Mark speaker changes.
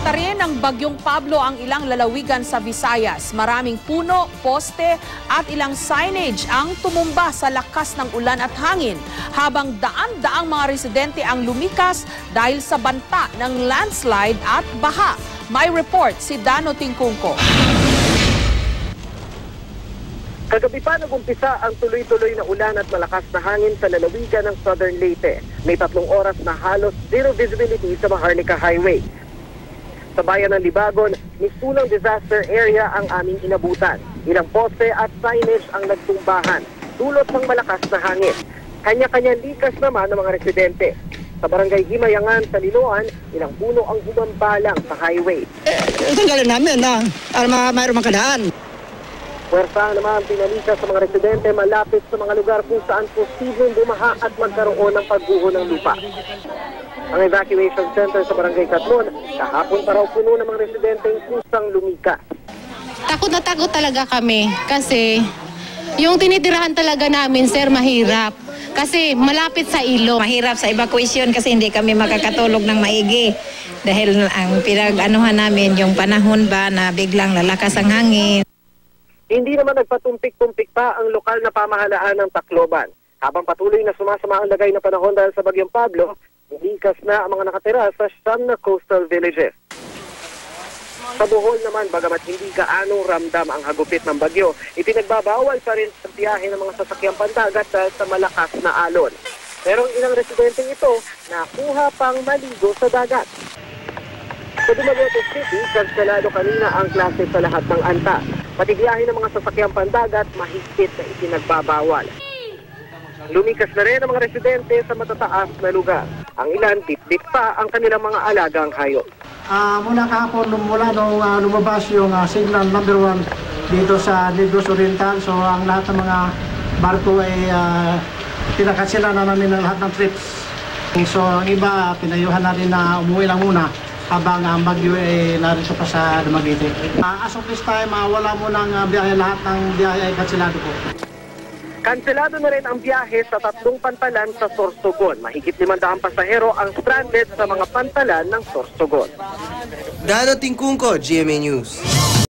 Speaker 1: Sinalanta rin ng Bagyong Pablo ang ilang lalawigan sa Visayas. Maraming puno, poste at ilang signage ang tumumba sa lakas ng ulan at hangin, habang daan-daang mga residente ang lumikas dahil sa banta ng landslide at baha. May report si Dano Tingkungko.
Speaker 2: Kagabi pa nagumpisa ang tuloy-tuloy na ulan at malakas na hangin sa lalawigan ng Southern Leyte. May 3 oras na halos zero visibility sa Maharlika Highway. Sa bayan ng Libagon, mistulang disaster area ang aming inabutan. Ilang poste at signage ang nagtumbahan, dulot ng malakas na hangin. Kanya-kanya likas naman ng mga residente. Sa barangay Himayangan sa Liloan, ilang puno ang humambalang sa highway.
Speaker 3: Tanggalin namin na mayroong makadaan.
Speaker 2: Puwersa naman pinalika sa mga residente malapit sa mga lugar kung saan posibleng bumaha at magkaroon ng pagguho ng lupa. Ang evacuation center sa Barangay Catlon, kahapon pa raw puno ng mga residenteng kusang lumikas.
Speaker 4: Takot na takot talaga kami kasi yung tinitirahan talaga namin, sir, mahirap. Kasi malapit sa ilog.
Speaker 5: Mahirap sa evacuation kasi hindi kami makakatulog ng maigi. Dahil ang pinag-anuhan namin yung panahon ba na biglang lalakas ang hangin.
Speaker 2: Hindi naman nagpatumpik-tumpik pa ang lokal na pamahalaan ng Tacloban. Habang patuloy na sumasama ang lagay na panahon dahil sa Bagyong Pablo, likas na ang mga nakatira sa siyam na coastal villages. Sa Bohol naman, bagamat hindi gaanong ramdam ang hagupit ng bagyo, ipinagbabawal pa rin ang biyahe ng mga sasakyang pandagat dahil sa malakas na alon. Pero ang ilang residenteng ito, nakuha pang maligo sa dagat. Sa Dumaguete City, kanselado kanina ang klase sa lahat ng anta. Pati biyahe ng mga sasakyang pandagat, mahigpit na ipinagbabawal. Lumikas na rin ang mga residente sa matataas na lugar. Ang ilan, tip-tip pa ang kanilang mga alagang hayop.
Speaker 3: Muna kahapon, mula nung lumabas yung signal number 1 dito sa Negros Oriental. So ang lahat ng mga barko ay pinakansela na namin ang lahat ng trips. So ang iba, pinayuhan na rin na umuwi lang muna habang ang bagyo ay narito pa sa Dumaguete. As of this time, wala mo ng biyahe, lahat ng biyahe ay kanselado po.
Speaker 2: Kanselado na rin ang biyahe sa 3 pantalan sa Sorsogon. Mahigit 500 pasahero ang stranded sa mga pantalan ng Sorsogon.
Speaker 6: Dano Tingkungko, GMA News.